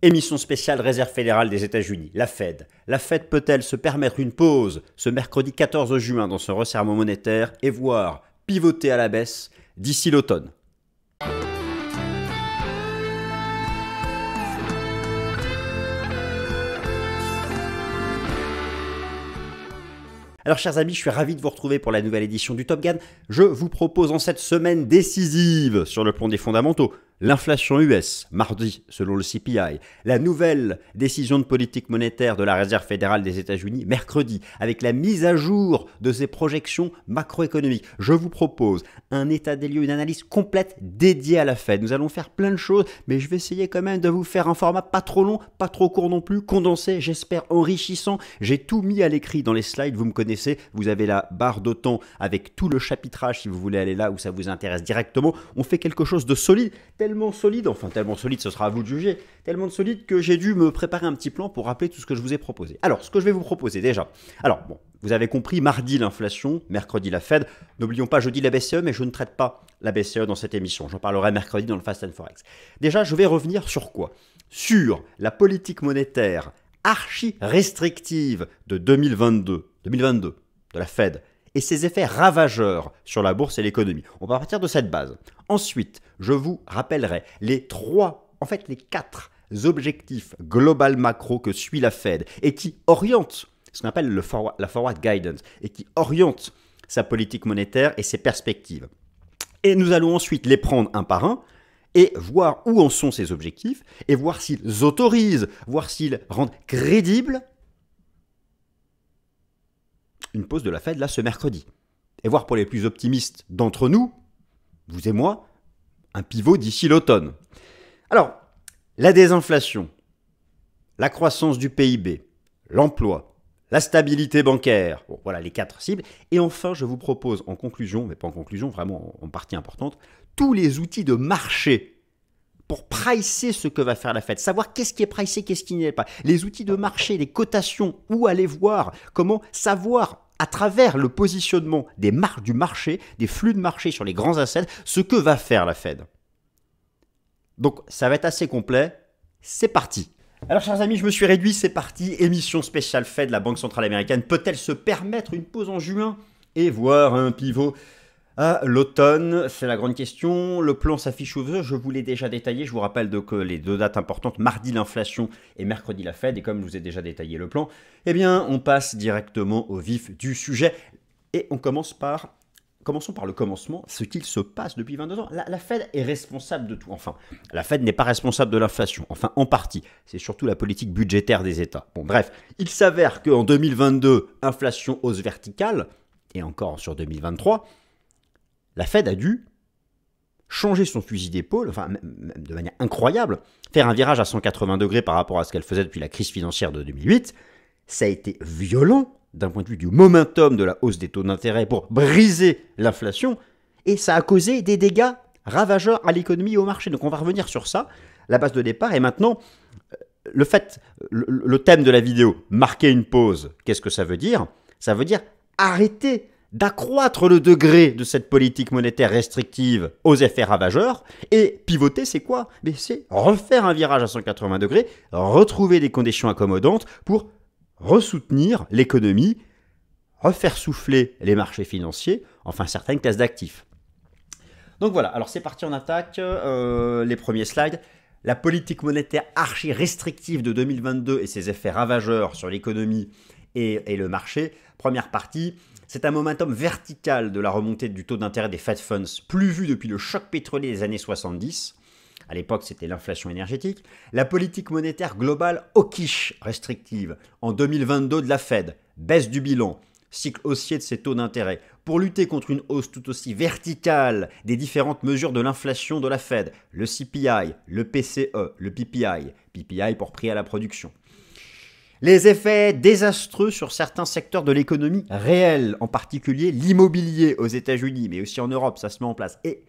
Émission spéciale Réserve fédérale des États-Unis, la Fed. La Fed peut-elle se permettre une pause ce mercredi 14 juin dans son resserrement monétaire et voir pivoter à la baisse d'ici l'automne? Alors chers amis, je suis ravi de vous retrouver pour la nouvelle édition du Top Gun. Je vous propose en cette semaine décisive sur le plan des fondamentaux, l'inflation US, mardi selon le CPI, la nouvelle décision de politique monétaire de la Réserve fédérale des États-Unis, mercredi, avec la mise à jour de ses projections macroéconomiques. Je vous propose un état des lieux, une analyse complète dédiée à la Fed. Nous allons faire plein de choses, mais je vais essayer quand même de vous faire un format pas trop long, pas trop court non plus, condensé, j'espère enrichissant. J'ai tout mis à l'écrit dans les slides, vous me connaissez, vous avez la barre de temps avec tout le chapitrage si vous voulez aller là où ça vous intéresse directement. On fait quelque chose de solide, tellement solide, ce sera à vous de juger, tellement solide que j'ai dû me préparer un petit plan pour rappeler tout ce que je vous ai proposé. Alors, ce que je vais vous proposer déjà, vous avez compris, mardi l'inflation, mercredi la Fed, n'oublions pas jeudi la BCE, mais je ne traite pas la BCE dans cette émission, j'en parlerai mercredi dans le Fast and Forex. Déjà, je vais revenir sur quoi? Sur la politique monétaire archi-restrictive de 2022 de la Fed, et ses effets ravageurs sur la bourse et l'économie. On va partir de cette base. Ensuite, je vous rappellerai les quatre objectifs global macro que suit la Fed et qui orientent ce qu'on appelle la forward guidance et qui orientent sa politique monétaire et ses perspectives. Et nous allons ensuite les prendre un par un et voir où en sont ces objectifs et voir s'ils autorisent, voir s'ils rendent crédible une pause de la Fed là ce mercredi. Et voir pour les plus optimistes d'entre nous, vous et moi, un pivot d'ici l'automne. Alors, la désinflation, la croissance du PIB, l'emploi, la stabilité bancaire, bon, voilà les quatre cibles. Et enfin, je vous propose en conclusion, mais pas en conclusion, vraiment en partie importante, tous les outils de marché pour pricer ce que va faire la Fed, savoir qu'est-ce qui est pricé, qu'est-ce qui n'est pas. Les outils de marché, les cotations, où aller voir, comment savoir à travers le positionnement du marché, des flux de marché sur les grands assets, ce que va faire la Fed. Donc ça va être assez complet, c'est parti. Alors chers amis, je me suis réduit, c'est parti, émission spéciale Fed, la Banque Centrale Américaine peut-elle se permettre une pause en juin et voir un pivot à l'automne? C'est la grande question. Le plan s'affiche aux yeux, je vous l'ai déjà détaillé. Je vous rappelle que les deux dates importantes, mardi l'inflation et mercredi la Fed. Et comme je vous ai déjà détaillé le plan, eh bien on passe directement au vif du sujet. Et commençons par le commencement, ce qu'il se passe depuis 22 ans. La Fed est responsable de tout. Enfin, la Fed n'est pas responsable de l'inflation. Enfin, en partie. C'est surtout la politique budgétaire des États. Bon, bref, il s'avère qu'en 2022, inflation hausse verticale, et encore sur 2023, la Fed a dû changer son fusil d'épaule, enfin, même de manière incroyable, faire un virage à 180 degrés par rapport à ce qu'elle faisait depuis la crise financière de 2008. Ça a été violent d'un point de vue du momentum de la hausse des taux d'intérêt pour briser l'inflation, et ça a causé des dégâts ravageurs à l'économie et au marché. Donc on va revenir sur ça, la base de départ, et maintenant, le thème de la vidéo, marquer une pause, qu'est-ce que ça veut dire? Ça veut dire arrêter d'accroître le degré de cette politique monétaire restrictive aux effets ravageurs. Et pivoter, c'est quoi? Mais c'est refaire un virage à 180 degrés, retrouver des conditions accommodantes pour ressoutenir l'économie, refaire souffler les marchés financiers, enfin certaines classes d'actifs. Donc voilà, alors c'est parti, on attaque les premiers slides. La politique monétaire archi-restrictive de 2022 et ses effets ravageurs sur l'économie et le marché. Première partie. C'est un momentum vertical de la remontée du taux d'intérêt des Fed Funds, plus vu depuis le choc pétrolier des années 70. À l'époque, c'était l'inflation énergétique. La politique monétaire globale hawkish restrictive en 2022 de la Fed. Baisse du bilan, cycle haussier de ses taux d'intérêt. Pour lutter contre une hausse tout aussi verticale des différentes mesures de l'inflation de la Fed. Le CPI, le PCE, le PPI. PPI pour prix à la production. Les effets désastreux sur certains secteurs de l'économie réelle, en particulier l'immobilier aux États-Unis, mais aussi en Europe, ça se met en place. Et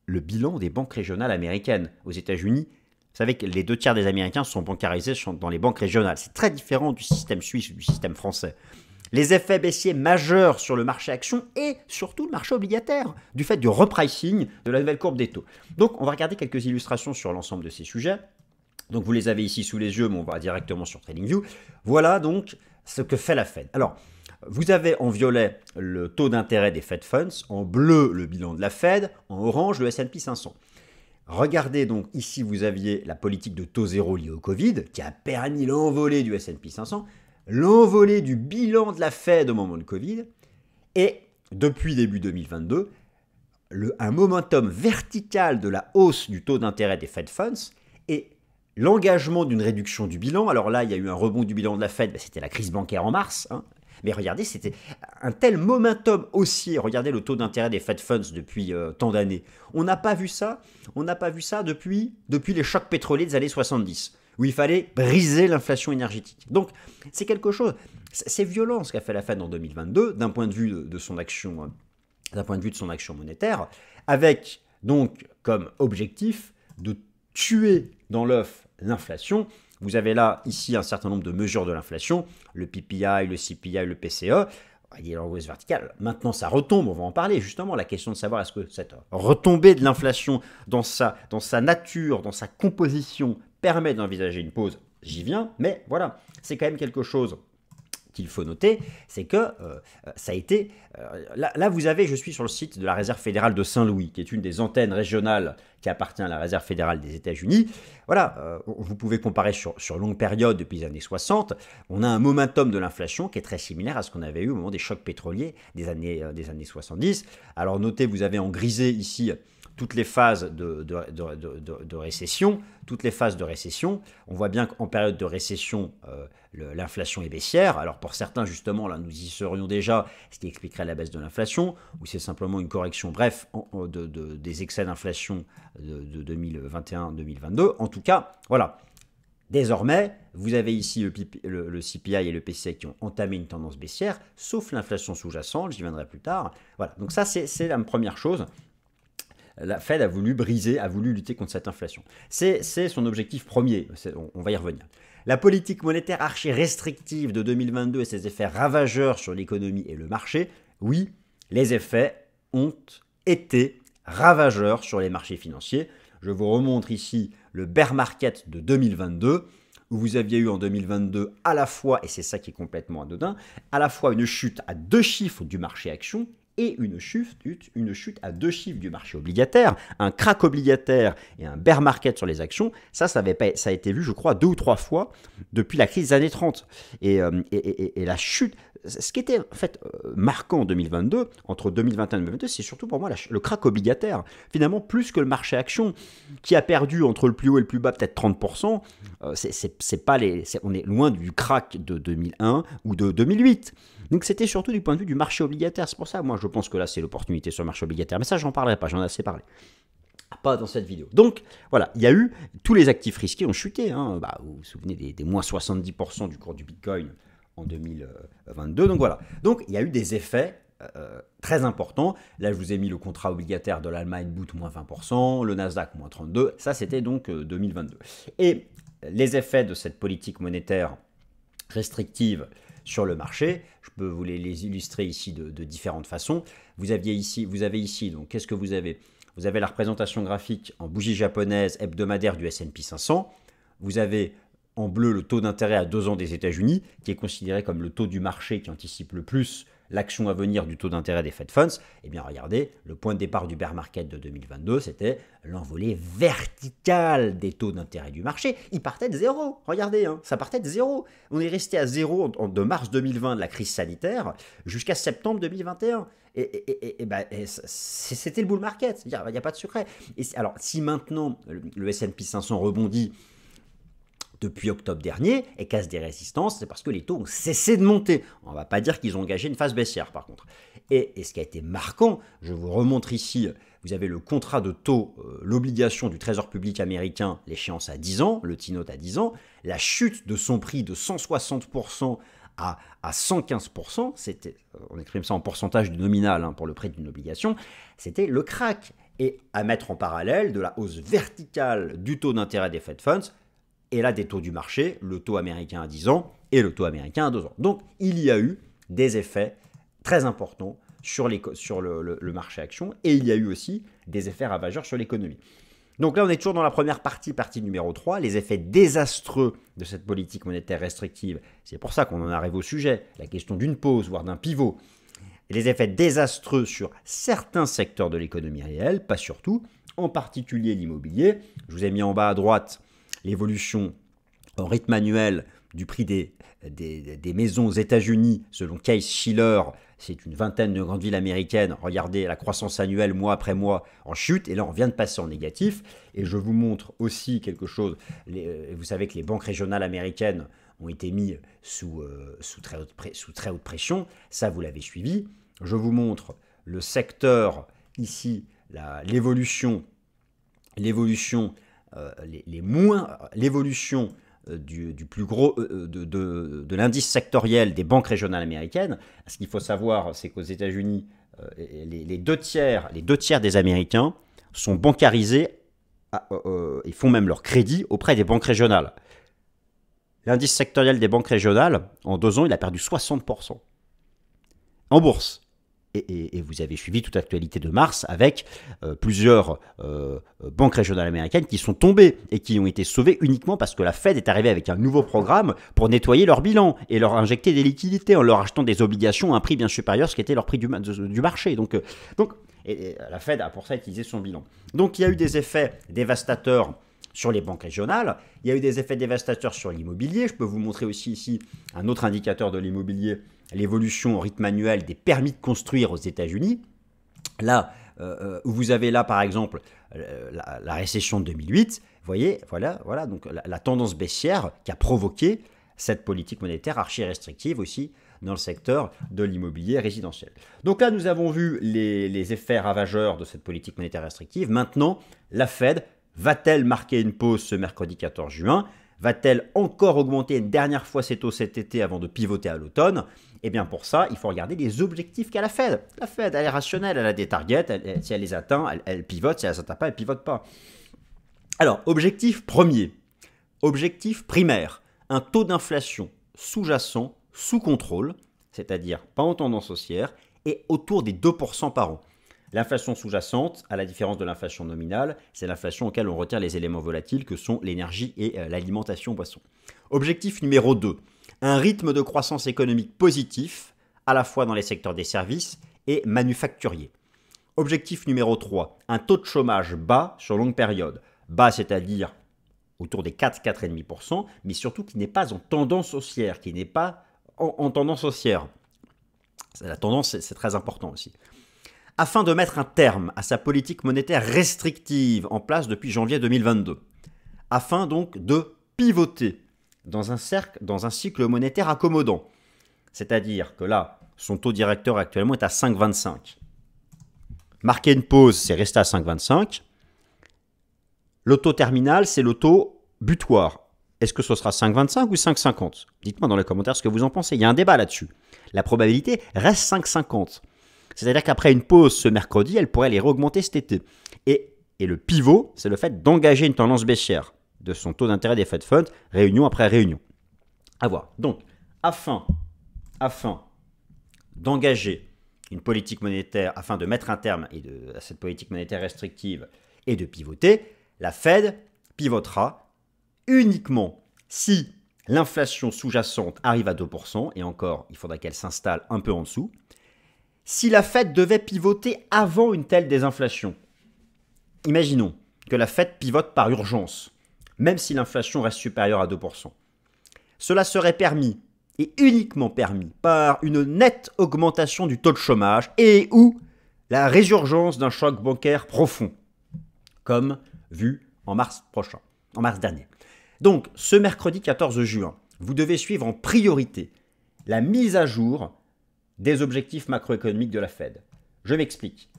le bilan des banques régionales américaines aux États-Unis. Vous savez que les 2/3 des Américains sont bancarisés dans les banques régionales. C'est très différent du système suisse ou du système français. Les effets baissiers majeurs sur le marché action et surtout le marché obligataire, du fait du repricing de la nouvelle courbe des taux. Donc, on va regarder quelques illustrations sur l'ensemble de ces sujets. Donc vous les avez ici sous les yeux, mais on va directement sur TradingView. Voilà donc ce que fait la Fed. Alors, vous avez en violet le taux d'intérêt des Fed Funds, en bleu le bilan de la Fed, en orange le S&P 500. Regardez donc ici, vous aviez la politique de taux zéro liée au Covid, qui a permis l'envolée du S&P 500, l'envolée du bilan de la Fed au moment du Covid, et depuis début 2022, un momentum vertical de la hausse du taux d'intérêt des Fed Funds et l'engagement d'une réduction du bilan. Alors là, il y a eu un rebond du bilan de la Fed, c'était la crise bancaire en mars, hein. Mais regardez, c'était un tel momentum haussier. Regardez le taux d'intérêt des Fed Funds depuis tant d'années. On n'a pas vu ça. On n'a pas vu ça depuis les chocs pétroliers des années 70, où il fallait briser l'inflation énergétique. Donc, c'est quelque chose. C'est violent ce qu'a fait la Fed en 2022, d'un point de vue de son action, monétaire, avec donc comme objectif de tuer dans l'œuf l'inflation. Vous avez là, ici, un certain nombre de mesures de l'inflation, le PPI, le CPI, le PCE, il est en hausse verticale. Maintenant, ça retombe, on va en parler, justement, la question de savoir est-ce que cette retombée de l'inflation dans sa nature, dans sa composition, permet d'envisager une pause. J'y viens, mais voilà, c'est quand même quelque chose qu'il faut noter, c'est que ça a été... là, vous avez, je suis sur le site de la Réserve fédérale de Saint-Louis, qui est une des antennes régionales qui appartient à la Réserve fédérale des États-Unis. Voilà, vous pouvez comparer sur longue période depuis les années 60. On a un momentum de l'inflation qui est très similaire à ce qu'on avait eu au moment des chocs pétroliers des années 70. Alors notez, vous avez en grisé ici toutes les phases de récession. Toutes les phases de récession. On voit bien qu'en période de récession, l'inflation est baissière. Alors pour certains, justement, là, nous y serions déjà, ce qui expliquerait la baisse de l'inflation, ou c'est simplement une correction, bref, des excès d'inflation de 2021-2022. En tout cas, voilà. Désormais, vous avez ici le CPI et le PCI qui ont entamé une tendance baissière, sauf l'inflation sous-jacente, j'y viendrai plus tard. Voilà, donc ça, c'est la première chose. La Fed a voulu briser, a voulu lutter contre cette inflation. C'est son objectif premier, on va y revenir. La politique monétaire archi-restrictive de 2022 et ses effets ravageurs sur l'économie et le marché, oui, les effets ont été ravageurs sur les marchés financiers. Je vous remontre ici le bear market de 2022, où vous aviez eu en 2022 à la fois, et c'est ça qui est complètement anodin, à la fois une chute à 2 chiffres du marché action et une chute à 2 chiffres du marché obligataire, un crack obligataire et un bear market sur les actions. Ça a été vu, je crois, 2 ou 3 fois depuis la crise des années 30. Et la chute, ce qui était en fait marquant en 2022, entre 2021 et 2022, c'est surtout pour moi le crack obligataire. Finalement, plus que le marché action, qui a perdu entre le plus haut et le plus bas peut-être 30%, on est loin du crack de 2001 ou de 2008. Donc c'était surtout du point de vue du marché obligataire. C'est pour ça, moi, je pense que là, c'est l'opportunité sur le marché obligataire. Mais ça, j'en parlerai pas, j'en ai assez parlé. Pas dans cette vidéo. Donc, voilà, il y a eu, tous les actifs risqués ont chuté. Vous vous souvenez des moins 70% du cours du Bitcoin en 2022. Donc voilà. Donc, il y a eu des effets très importants. Là, je vous ai mis le contrat obligataire de l'Allemagne, Boot, moins 20%, le Nasdaq, moins 32%. Ça, c'était donc 2022. Et les effets de cette politique monétaire restrictive sur le marché, je peux vous les illustrer ici de différentes façons. Vous avez ici, donc qu'est-ce que vous avez? Vous avez la représentation graphique en bougie japonaise hebdomadaire du S&P 500. Vous avez en bleu le taux d'intérêt à 2 ans des États-Unis, qui est considéré comme le taux du marché qui anticipe le plus l'action à venir du taux d'intérêt des Fed Funds. Eh bien, regardez, le point de départ du bear market de 2022, c'était l'envolée verticale des taux d'intérêt du marché. Il partait de zéro. Regardez, ça partait de zéro. On est resté à zéro de mars 2020 de la crise sanitaire jusqu'à septembre 2021. C'était le bull market. Il n'y a pas de secret. Alors, si maintenant le S&P 500 rebondit depuis octobre dernier et casse des résistances, c'est parce que les taux ont cessé de monter. On ne va pas dire qu'ils ont engagé une phase baissière par contre. Et ce qui a été marquant, je vous remontre ici, vous avez le contrat de taux, l'obligation du Trésor public américain, l'échéance à 10 ans, le T-note à 10 ans, la chute de son prix de 160% à 115%, on exprime ça en pourcentage du nominal pour le prix d'une obligation, c'était le crack. Et à mettre en parallèle de la hausse verticale du taux d'intérêt des Fed Funds, et là des taux du marché, le taux américain à 10 ans et le taux américain à 2 ans. Donc il y a eu des effets très importants sur le marché action et il y a eu aussi des effets ravageurs sur l'économie. Donc là, on est toujours dans la première partie numéro 3, les effets désastreux de cette politique monétaire restrictive. C'est pour ça qu'on en arrive au sujet, la question d'une pause, voire d'un pivot. Et les effets désastreux sur certains secteurs de l'économie réelle, pas sur tout, en particulier l'immobilier. Je vous ai mis en bas à droite l'évolution en rythme annuel du prix des maisons aux États-Unis, selon Case-Shiller. C'est une vingtaine de grandes villes américaines. Regardez la croissance annuelle mois après mois en chute. Et là, on vient de passer en négatif. Et je vous montre aussi quelque chose. Vous savez que les banques régionales américaines ont été mises sous très haute pression. Ça, vous l'avez suivi. Je vous montre le secteur ici, l'évolution du plus gros de l'indice sectoriel des banques régionales américaines. Ce qu'il faut savoir, c'est qu'aux États-Unis, les deux tiers des Américains sont bancarisés et font même leur crédit auprès des banques régionales. L'indice sectoriel des banques régionales, en 2 ans, il a perdu 60% en bourse. Et vous avez suivi toute l'actualité de mars avec plusieurs banques régionales américaines qui sont tombées et qui ont été sauvées uniquement parce que la Fed est arrivée avec un nouveau programme pour nettoyer leur bilan et leur injecter des liquidités en leur achetant des obligations à un prix bien supérieur à ce qui était leur prix du marché. Donc, la Fed a pour ça utilisé son bilan. Donc il y a eu des effets dévastateurs sur les banques régionales, il y a eu des effets dévastateurs sur l'immobilier. Je peux vous montrer aussi ici un autre indicateur de l'immobilier, l'évolution au rythme annuel des permis de construire aux États-Unis. Là, où vous avez là, par exemple, la récession de 2008, vous voyez, voilà donc la tendance baissière qui a provoqué cette politique monétaire archi-restrictive aussi dans le secteur de l'immobilier résidentiel. Donc là, nous avons vu les effets ravageurs de cette politique monétaire restrictive. Maintenant, la Fed va-t-elle marquer une pause ce mercredi 14 juin ? Va-t-elle encore augmenter une dernière fois ses taux cet été avant de pivoter à l'automne ? Eh bien pour ça, il faut regarder les objectifs qu'a la Fed. La Fed, elle est rationnelle, elle a des targets, si elle les atteint, elle pivote, si elle ne les atteint pas, elle ne pivote pas. Alors, objectif premier, objectif primaire, un taux d'inflation sous-jacent, sous contrôle, c'est-à-dire pas en tendance haussière, et autour des 2% par an. L'inflation sous-jacente, à la différence de l'inflation nominale, c'est l'inflation auquel on retient les éléments volatiles que sont l'énergie et l'alimentation boisson. Objectif numéro 2, un rythme de croissance économique positif, à la fois dans les secteurs des services et manufacturiers. Objectif numéro 3, un taux de chômage bas sur longue période. Bas, c'est-à-dire autour des 4-4,5%, mais surtout qui n'est pas en tendance haussière, qui n'est pas en tendance haussière. La tendance, c'est très important aussi. Afin de mettre un terme à sa politique monétaire restrictive en place depuis janvier 2022. Afin donc de pivoter dans un cycle monétaire accommodant. C'est-à-dire que là, son taux directeur actuellement est à 5,25. Marquer une pause, c'est rester à 5,25. Le taux terminal, c'est le taux butoir. Est-ce que ce sera 5,25 ou 5,50 ? Dites-moi dans les commentaires ce que vous en pensez. Il y a un débat là-dessus. La probabilité reste 5,50. C'est-à-dire qu'après une pause ce mercredi, elle pourrait les réaugmenter cet été. Et le pivot, c'est le fait d'engager une tendance baissière de son taux d'intérêt des Fed Funds, réunion après réunion. À voir. Donc, afin d'engager une politique monétaire, afin de mettre un terme à cette politique monétaire restrictive et de pivoter, la Fed pivotera uniquement si l'inflation sous-jacente arrive à 2%, et encore, il faudra qu'elle s'installe un peu en dessous. Si la Fed devait pivoter avant une telle désinflation, imaginons que la Fed pivote par urgence, même si l'inflation reste supérieure à 2%. Cela serait permis, et uniquement permis, par une nette augmentation du taux de chômage et ou la résurgence d'un choc bancaire profond, comme vu en mars dernier. Donc, ce mercredi 14 juin, vous devez suivre en priorité la mise à jour des objectifs macroéconomiques de la Fed. Je m'explique.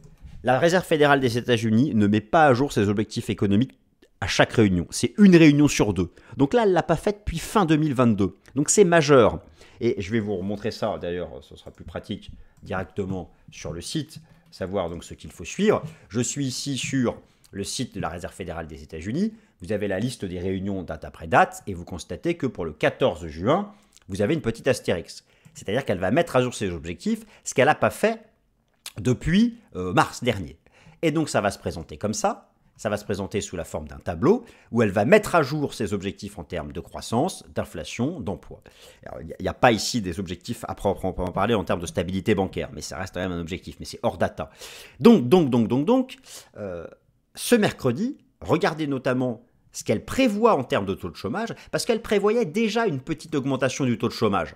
La Réserve fédérale des États-Unis ne met pas à jour ses objectifs économiques à chaque réunion. C'est une réunion sur 2. Donc là, elle ne l'a pas fait depuis fin 2022. Donc c'est majeur. Et je vais vous remontrer ça, d'ailleurs, ce sera plus pratique directement sur le site, savoir donc ce qu'il faut suivre. Je suis ici sur le site de la Réserve fédérale des États-Unis. Vous avez la liste des réunions date après date et vous constatez que pour le 14 juin, vous avez une petite astérix. C'est-à-dire qu'elle va mettre à jour ses objectifs, ce qu'elle n'a pas fait depuis mars dernier. Et donc ça va se présenter comme ça. ça va se présenter sous la forme d'un tableau où elle va mettre à jour ses objectifs en termes de croissance, d'inflation, d'emploi. Il n'y a pas ici des objectifs à proprement parler en termes de stabilité bancaire, mais ça reste quand même un objectif, mais c'est hors data. Donc, ce mercredi, regardez notamment ce qu'elle prévoit en termes de taux de chômage, parce qu'elle prévoyait déjà une petite augmentation du taux de chômage,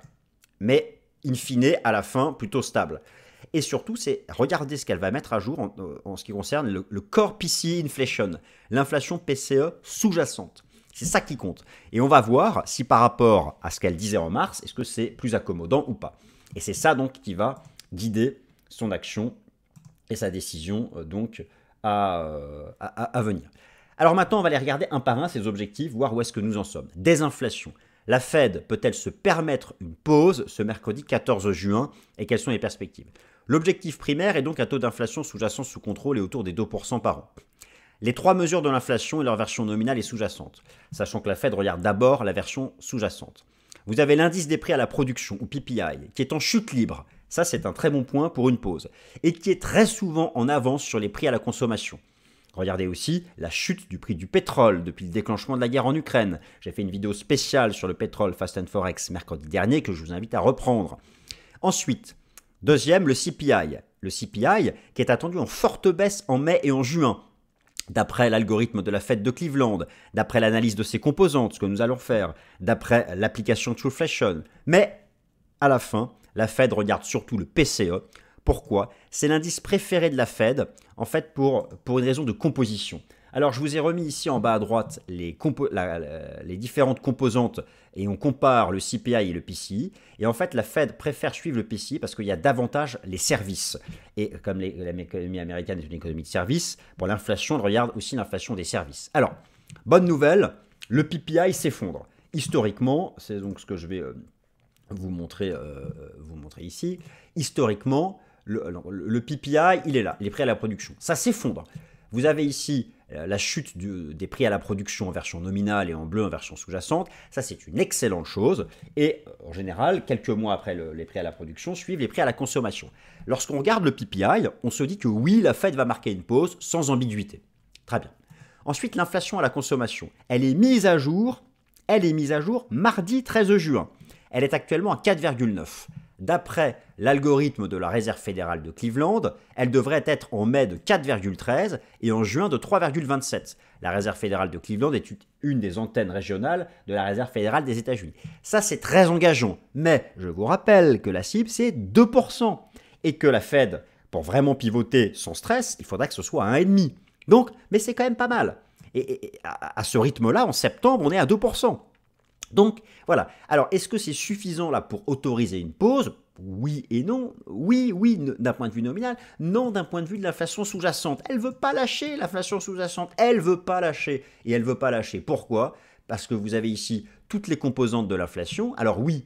mais in fine, à la fin, plutôt stable. Et surtout, c'est regarder ce qu'elle va mettre à jour en ce qui concerne le core PCE inflation, l'inflation PCE sous-jacente. C'est ça qui compte. Et on va voir si par rapport à ce qu'elle disait en mars, est-ce que c'est plus accommodant ou pas. Et c'est ça donc qui va guider son action et sa décision donc à venir. Alors maintenant, on va les regarder un par un, ces objectifs, voir où est-ce que nous en sommes. Désinflation. La Fed peut-elle se permettre une pause ce mercredi 14 juin et quelles sont les perspectives? L'objectif primaire est donc un taux d'inflation sous-jacent sous contrôle et autour des 2% par an. Les trois mesures de l'inflation et leur version nominale et sous-jacente, sachant que la Fed regarde d'abord la version sous-jacente. Vous avez l'indice des prix à la production, ou PPI, qui est en chute libre. Ça, c'est un très bon point pour une pause. Et qui est très souvent en avance sur les prix à la consommation. Regardez aussi la chute du prix du pétrole depuis le déclenchement de la guerre en Ukraine. J'ai fait une vidéo spéciale sur le pétrole Fast and Forex mercredi dernier que je vous invite à reprendre. Ensuite, deuxième, le CPI. Le CPI qui est attendu en forte baisse en mai et en juin. D'après l'algorithme de la Fed de Cleveland, d'après l'analyse de ses composantes, ce que nous allons faire, d'après l'application Trueflation. Mais à la fin, la Fed regarde surtout le PCE. Pourquoi? C'est l'indice préféré de la Fed, en fait, pour une raison de composition. Alors, je vous ai remis ici en bas à droite les différentes composantes et on compare le CPI et le PCI. Et en fait, la Fed préfère suivre le PCI parce qu'il y a davantage les services. Et comme l'économie américaine est une économie de services, pour l'inflation, elle regarde aussi l'inflation des services. Alors, bonne nouvelle, le PPI s'effondre. Historiquement, c'est donc ce que je vais vous montrer ici. Historiquement, le PPI, il est là, les prix à la production. Ça s'effondre. Vous avez ici la chute des prix à la production en version nominale et en bleu en version sous-jacente. Ça, c'est une excellente chose. Et en général, quelques mois après les prix à la production, suivent les prix à la consommation. Lorsqu'on regarde le PPI, on se dit que oui, la Fed va marquer une pause sans ambiguïté. Très bien. Ensuite, l'inflation à la consommation. Elle est mise à jour mardi 13 juin. Elle est actuellement à 4,9. D'après l'algorithme de la Réserve fédérale de Cleveland, elle devrait être en mai de 4,13 et en juin de 3,27. La Réserve fédérale de Cleveland est une des antennes régionales de la Réserve fédérale des États-Unis. Ça, c'est très engageant, mais je vous rappelle que la cible, c'est 2% et que la Fed, pour vraiment pivoter sans stress, il faudrait que ce soit à 1,5. Donc, mais c'est quand même pas mal. Et à ce rythme-là, en septembre, on est à 2%. Donc, voilà. Alors, est-ce que c'est suffisant là pour autoriser une pause? Oui et non. Oui, d'un point de vue nominal. Non, d'un point de vue de l'inflation sous-jacente. Elle ne veut pas lâcher, l'inflation sous-jacente. Elle ne veut pas lâcher. Et elle ne veut pas lâcher. Pourquoi? Parce que vous avez ici toutes les composantes de l'inflation. Alors oui,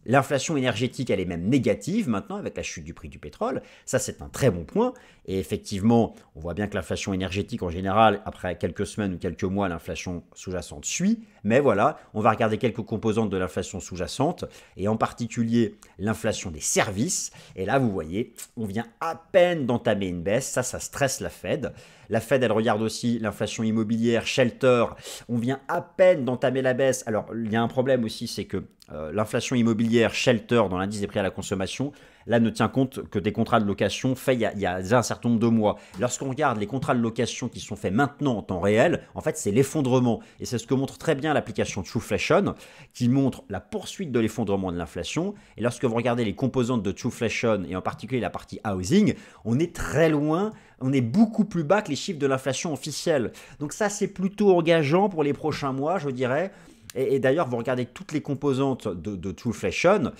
l'inflation énergétique, elle est même négative maintenant avec la chute du prix du pétrole. Ça, c'est un très bon point. Et effectivement, on voit bien que l'inflation énergétique, en général, après quelques semaines ou quelques mois, l'inflation sous-jacente suit. Mais voilà, on va regarder quelques composantes de l'inflation sous-jacente et en particulier l'inflation des services. Et là, vous voyez, on vient à peine d'entamer une baisse. Ça stresse la Fed. La Fed, elle regarde aussi l'inflation immobilière, shelter. On vient à peine d'entamer la baisse. Alors, il y a un problème aussi, c'est que l'inflation immobilière, shelter, dans l'indice des prix à la consommation, là, ne tient compte que des contrats de location faits il y a déjà un certain nombre de mois. Lorsqu'on regarde les contrats de location qui sont faits maintenant en temps réel, en fait, c'est l'effondrement. Et c'est ce que montre très bien l'application Trueflation, qui montre la poursuite de l'effondrement de l'inflation. Et lorsque vous regardez les composantes de Trueflation, et en particulier la partie housing, on est très loin, on est beaucoup plus bas que les chiffres de l'inflation officielle. Donc ça, c'est plutôt engageant pour les prochains mois, je dirais. Et d'ailleurs, vous regardez toutes les composantes de Trueflation,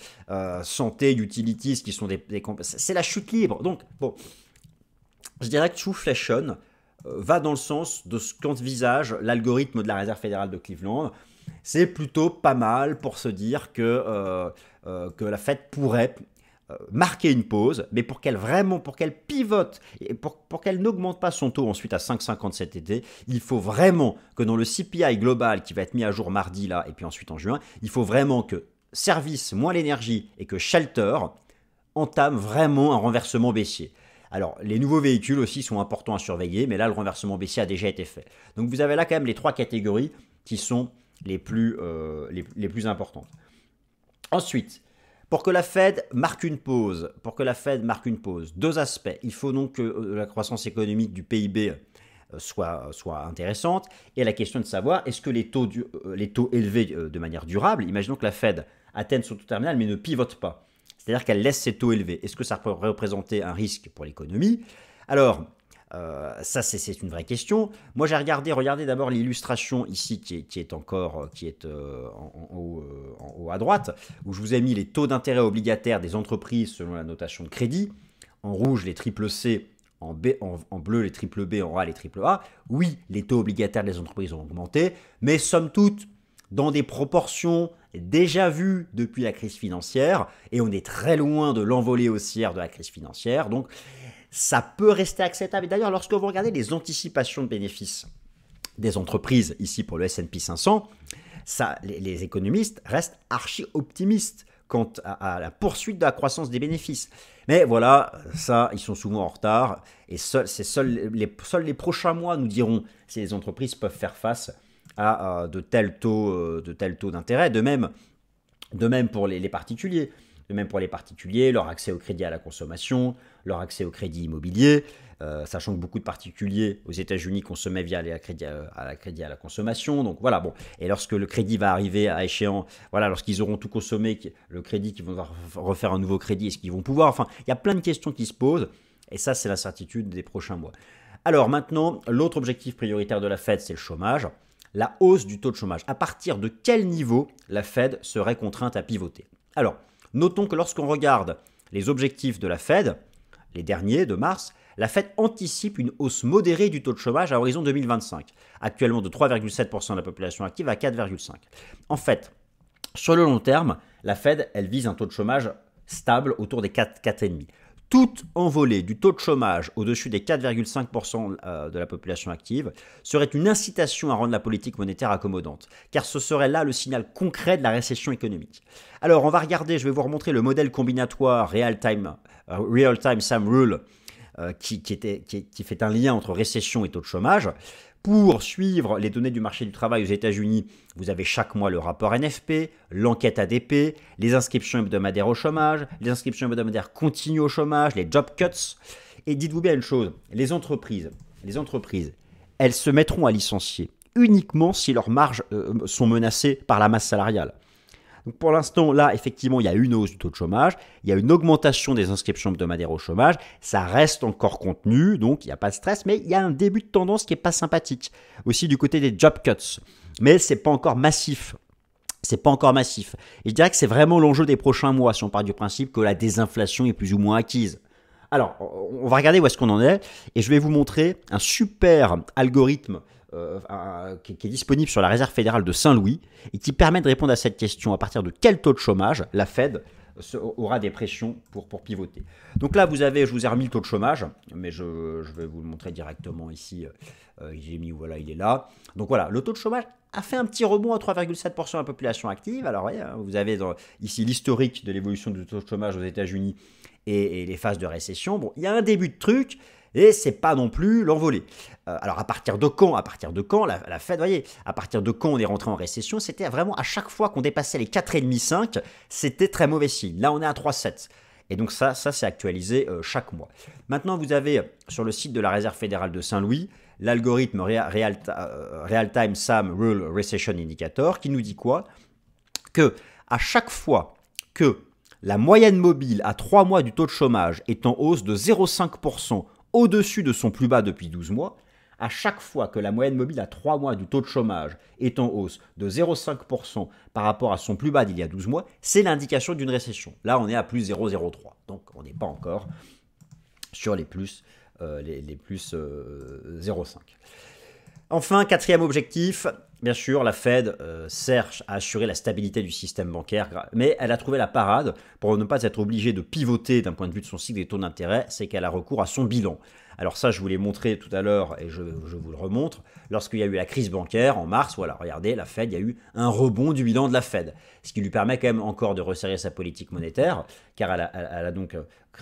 santé, utilities, qui sont c'est la chute libre. Donc, bon, je dirais que Trueflation va dans le sens de ce qu'envisage l'algorithme de la Réserve fédérale de Cleveland. C'est plutôt pas mal pour se dire que la Fed pourrait marquer une pause, mais pour qu'elle pivote et pour qu'elle n'augmente pas son taux ensuite à 5,50 cet été, il faut vraiment que dans le CPI global qui va être mis à jour mardi là et puis ensuite en juin, il faut vraiment que service moins l'énergie et que shelter entame vraiment un renversement baissier. Alors, les nouveaux véhicules aussi sont importants à surveiller, mais là, le renversement baissier a déjà été fait. Donc, vous avez là quand même les 3 catégories qui sont les plus importantes. Ensuite, pour que la Fed marque une pause, 2 aspects. Il faut donc que la croissance économique du PIB soit intéressante. Et la question de savoir, est-ce que les taux élevés de manière durable, imaginons que la Fed atteigne son taux terminal mais ne pivote pas, c'est-à-dire qu'elle laisse ses taux élevés, est-ce que ça peut représenter un risque pour l'économie? Alors, ça c'est une vraie question. Moi j'ai regardez d'abord l'illustration ici qui est en haut à droite, où je vous ai mis les taux d'intérêt obligataires des entreprises selon la notation de crédit. En rouge les triple C, en bleu les triple B, en A les triple A. Oui, les taux obligataires des entreprises ont augmenté, mais somme toute dans des proportions déjà vues depuis la crise financière, et on est très loin de l'envolée haussière de la crise financière, donc ça peut rester acceptable. Et d'ailleurs, lorsque vous regardez les anticipations de bénéfices des entreprises, ici pour le S&P 500, les économistes restent archi-optimistes quant à la poursuite de la croissance des bénéfices. Mais voilà, ça, ils sont souvent en retard, et seuls les prochains mois nous diront si les entreprises peuvent faire face à de tels taux d'intérêt. De même pour les particuliers. De même pour les particuliers, leur accès au crédit à la consommation, leur accès au crédit immobilier, sachant que beaucoup de particuliers aux États-Unis consommaient via la crédit à la consommation. Donc voilà, bon. Et lorsque le crédit va arriver à échéant, voilà, lorsqu'ils auront tout consommé, le crédit, qu'ils vont refaire un nouveau crédit, est-ce qu'ils vont pouvoir? Enfin, il y a plein de questions qui se posent, et ça, c'est l'incertitude des prochains mois. Alors maintenant, l'autre objectif prioritaire de la Fed, c'est le chômage. La hausse du taux de chômage. À partir de quel niveau la Fed serait contrainte à pivoter? Alors, notons que lorsqu'on regarde les objectifs de la Fed, les derniers de mars, la Fed anticipe une hausse modérée du taux de chômage à horizon 2025, actuellement de 3,7% de la population active à 4,5%. En fait, sur le long terme, la Fed, elle vise un taux de chômage stable autour des 4,5%. Toute envolée du taux de chômage au-dessus des 4,5% de la population active serait une incitation à rendre la politique monétaire accommodante, car ce serait là le signal concret de la récession économique. Alors on va regarder, je vais vous remontrer le modèle combinatoire Real-Time Sum Rule qui fait un lien entre récession et taux de chômage. Pour suivre les données du marché du travail aux États-Unis, vous avez chaque mois le rapport NFP, l'enquête ADP, les inscriptions hebdomadaires au chômage, les inscriptions hebdomadaires continues au chômage, les job cuts. Et dites-vous bien une chose, les entreprises, elles se mettront à licencier uniquement si leurs marges sont menacées par la masse salariale. Donc pour l'instant, là, effectivement, il y a une hausse du taux de chômage, il y a une augmentation des inscriptions hebdomadaires au chômage, ça reste encore contenu, donc il n'y a pas de stress, mais il y a un début de tendance qui n'est pas sympathique. Aussi du côté des job cuts, mais ce n'est pas encore massif. Et je dirais que c'est vraiment l'enjeu des prochains mois, si on part du principe que la désinflation est plus ou moins acquise. Alors, on va regarder où est-ce qu'on en est, et je vais vous montrer un super algorithme qui est disponible sur la Réserve fédérale de Saint-Louis et qui permet de répondre à cette question à partir de quel taux de chômage la Fed aura des pressions pour pivoter. Donc là, je vous ai remis le taux de chômage, mais je vais vous le montrer directement ici. J'ai mis, voilà, il est là. Donc voilà, le taux de chômage a fait un petit rebond à 3,7% de la population active. Alors vous avez ici l'historique de l'évolution du taux de chômage aux États-Unis et les phases de récession. Bon, il y a un début de truc, et c'est pas non plus l'envolée. Alors à partir de quand la Fed, voyez, à partir de quand on est rentré en récession, c'était vraiment à chaque fois qu'on dépassait les 4,5, c'était très mauvais signe. Là on est à 3,7. Et donc ça c'est actualisé chaque mois. Maintenant vous avez sur le site de la Réserve fédérale de Saint-Louis l'algorithme Real-Time Sum Rule Recession Indicator qui nous dit quoi? Que à chaque fois que la moyenne mobile à 3 mois du taux de chômage est en hausse de 0,5% au-dessus de son plus bas depuis 12 mois, à chaque fois que la moyenne mobile à 3 mois du taux de chômage est en hausse de 0,5% par rapport à son plus bas d'il y a 12 mois, c'est l'indication d'une récession. Là, on est à plus 0,03. Donc, on n'est pas encore sur les plus 0,5. Enfin, quatrième objectif, bien sûr, la Fed cherche à assurer la stabilité du système bancaire, mais elle a trouvé la parade pour ne pas être obligée de pivoter d'un point de vue de son cycle des taux d'intérêt, c'est qu'elle a recours à son bilan. Alors ça, je vous l'ai montré tout à l'heure et je vous le remontre. Lorsqu'il y a eu la crise bancaire en mars, voilà, regardez, la Fed, il y a eu un rebond du bilan de la Fed, ce qui lui permet quand même encore de resserrer sa politique monétaire, car elle a donc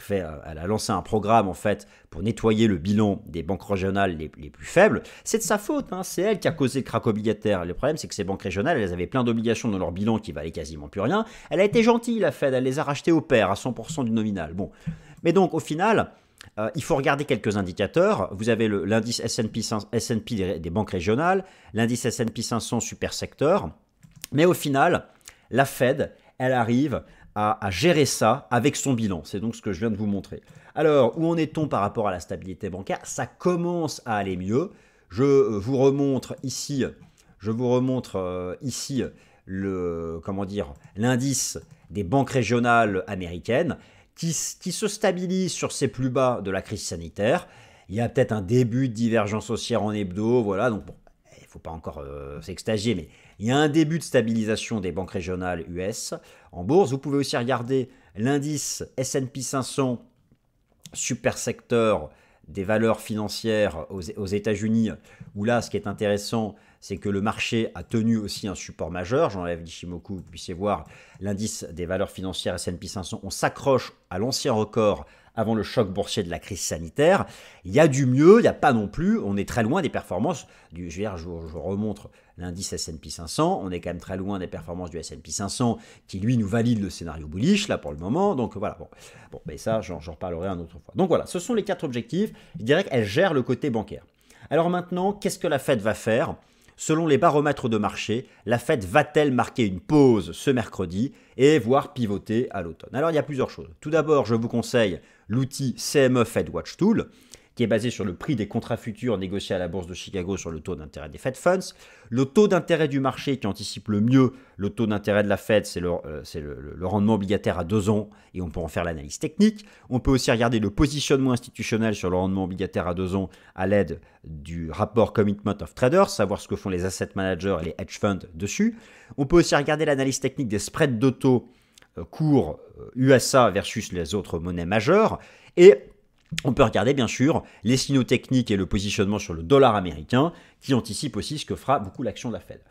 elle a lancé un programme en fait pour nettoyer le bilan des banques régionales les plus faibles. C'est de sa faute, hein, c'est elle qui a causé le krach obligataire. Le problème, c'est que ces banques régionales, elles avaient plein d'obligations dans leur bilan qui valaient quasiment plus rien. Elle a été gentille, la Fed, elle les a rachetées au pair à 100% du nominal. Bon, mais donc au final, il faut regarder quelques indicateurs. Vous avez l'indice S&P des banques régionales, l'indice S&P 500 super secteur. Mais au final, la Fed, elle arrive à gérer ça avec son bilan. C'est donc ce que je viens de vous montrer. Alors, où en est-on par rapport à la stabilité bancaire? Ça commence à aller mieux. Je vous remontre ici l'indice des banques régionales américaines qui se stabilise sur ses plus bas de la crise sanitaire. Il y a peut-être un début de divergence haussière en hebdo, voilà, donc bon, il ne faut pas encore s'extasier, mais il y a un début de stabilisation des banques régionales US en bourse. Vous pouvez aussi regarder l'indice S&P 500 super secteur des valeurs financières aux États-Unis, où là, ce qui est intéressant, c'est que le marché a tenu aussi un support majeur. J'enlève l'Ishimoku, vous puissiez voir l'indice des valeurs financières S&P 500. On s'accroche à l'ancien record avant le choc boursier de la crise sanitaire. Il y a du mieux, il n'y a pas non plus. On est très loin des performances je vous remontre l'indice S&P 500. On est quand même très loin des performances du S&P 500 qui, lui, nous valide le scénario bullish, là, pour le moment. Donc voilà, bon mais ça, j'en reparlerai une autre fois. Donc voilà, ce sont les 4 objectifs. Je dirais qu'elle gère le côté bancaire. Alors maintenant, qu'est-ce que la Fed va faire ? Selon les baromètres de marché, la Fed va-t-elle marquer une pause ce mercredi et voire pivoter à l'automne? Alors il y a plusieurs choses. Tout d'abord, je vous conseille l'outil CME Fed Watch Tool, qui est basé sur le prix des contrats futurs négociés à la bourse de Chicago sur le taux d'intérêt des Fed Funds. Le taux d'intérêt du marché qui anticipe le mieux le taux d'intérêt de la Fed, c'est le rendement obligataire à 2 ans et on peut en faire l'analyse technique. On peut aussi regarder le positionnement institutionnel sur le rendement obligataire à 2 ans à l'aide du rapport Commitment of Traders, savoir ce que font les asset managers et les hedge funds dessus. On peut aussi regarder l'analyse technique des spreads de taux cours USA versus les autres monnaies majeures et on peut regarder bien sûr les signaux techniques et le positionnement sur le dollar américain qui anticipe aussi ce que fera beaucoup l'action de la Fed.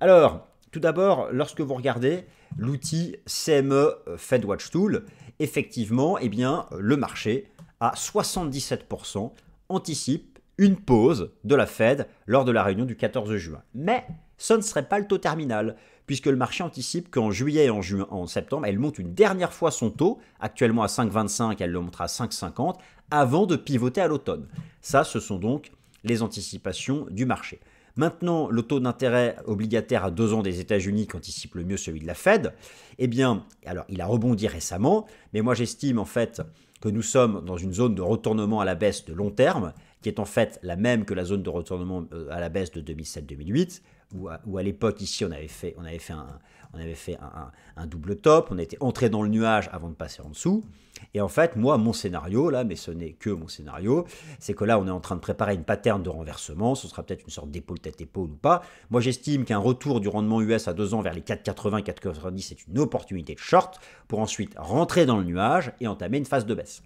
Alors, tout d'abord, lorsque vous regardez l'outil CME Fed Watch Tool, effectivement, eh bien, le marché à 77% anticipe une pause de la Fed lors de la réunion du 14 juin. Mais ce ne serait pas le taux terminal, puisque le marché anticipe qu'en juillet et en septembre, elle monte une dernière fois son taux, actuellement à 5,25, elle le montera à 5,50, avant de pivoter à l'automne. Ça, ce sont donc les anticipations du marché. Maintenant, le taux d'intérêt obligataire à 2 ans des États-Unis, qui anticipe le mieux celui de la Fed, eh bien, alors il a rebondi récemment, mais moi j'estime en fait que nous sommes dans une zone de retournement à la baisse de long terme, qui est en fait la même que la zone de retournement à la baisse de 2007-2008, où à l'époque ici on avait fait un double top, on était entré dans le nuage avant de passer en dessous. Et en fait, moi, mon scénario, là, mais ce n'est que mon scénario, c'est que là, on est en train de préparer une pattern de renversement, ce sera peut-être une sorte d'épaule tête-épaule ou pas. Moi, j'estime qu'un retour du rendement US à 2 ans vers les 4,80, 4,90, c'est une opportunité de short pour ensuite rentrer dans le nuage et entamer une phase de baisse.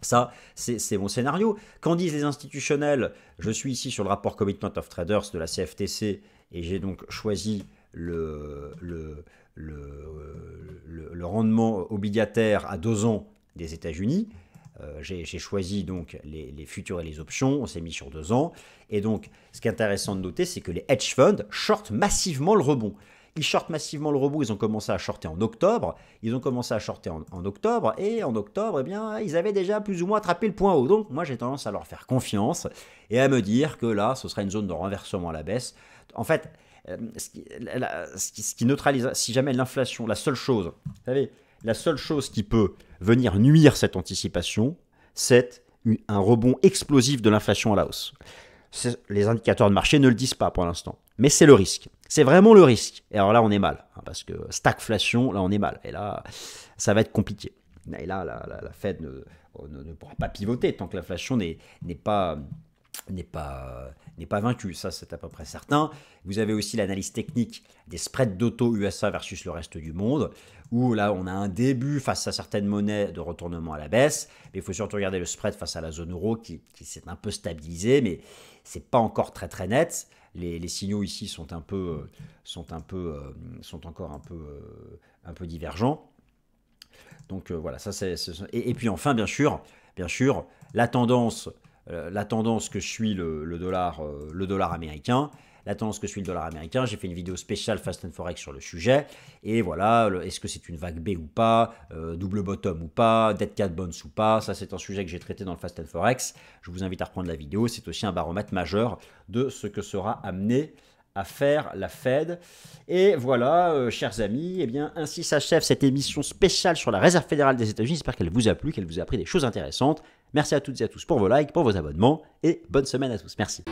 Ça, c'est mon scénario. Qu'en disent les institutionnels? Je suis ici sur le rapport Commitment of Traders de la CFTC et j'ai donc choisi le rendement obligataire à 2 ans des États-Unis. J'ai choisi donc les futurs et les options, on s'est mis sur 2 ans. Et donc, ce qui est intéressant de noter, c'est que les hedge funds shortent massivement le rebond. Ils shortent massivement le rebond, ils ont commencé à shorter en octobre. Ils ont commencé à shorter en octobre, et en octobre, eh bien, ils avaient déjà plus ou moins attrapé le point haut. Donc, moi, j'ai tendance à leur faire confiance et à me dire que là, ce sera une zone de renversement à la baisse. En fait, ce qui neutralise, si jamais l'inflation, la seule chose qui peut venir nuire cette anticipation, c'est un rebond explosif de l'inflation à la hausse. Les indicateurs de marché ne le disent pas pour l'instant, mais c'est le risque. C'est vraiment le risque. Et alors là, on est mal, parce que stagflation, là, on est mal. Et là, ça va être compliqué. Et là, la Fed ne pourra pas pivoter tant que l'inflation n'est pas n'est pas vaincu, ça c'est à peu près certain. Vous avez aussi l'analyse technique des spreads d'auto USA versus le reste du monde, où là on a un début face à certaines monnaies de retournement à la baisse, mais il faut surtout regarder le spread face à la zone euro qui s'est un peu stabilisé, mais c'est pas encore très très net. Les signaux ici sont encore un peu divergents. Donc voilà, ça et puis enfin bien sûr la tendance que suit le dollar américain. La tendance que suit le dollar américain, j'ai fait une vidéo spéciale Fast and Forex sur le sujet. Et voilà, est-ce que c'est une vague B ou pas, double bottom ou pas, dead cat bounce ou pas. Ça, c'est un sujet que j'ai traité dans le Fast and Forex. Je vous invite à reprendre la vidéo. C'est aussi un baromètre majeur de ce que sera amené à faire la Fed. Et voilà, chers amis, eh bien, ainsi s'achève cette émission spéciale sur la Réserve fédérale des États-Unis. J'espère qu'elle vous a plu, qu'elle vous a appris des choses intéressantes. Merci à toutes et à tous pour vos likes, pour vos abonnements, et bonne semaine à tous. Merci.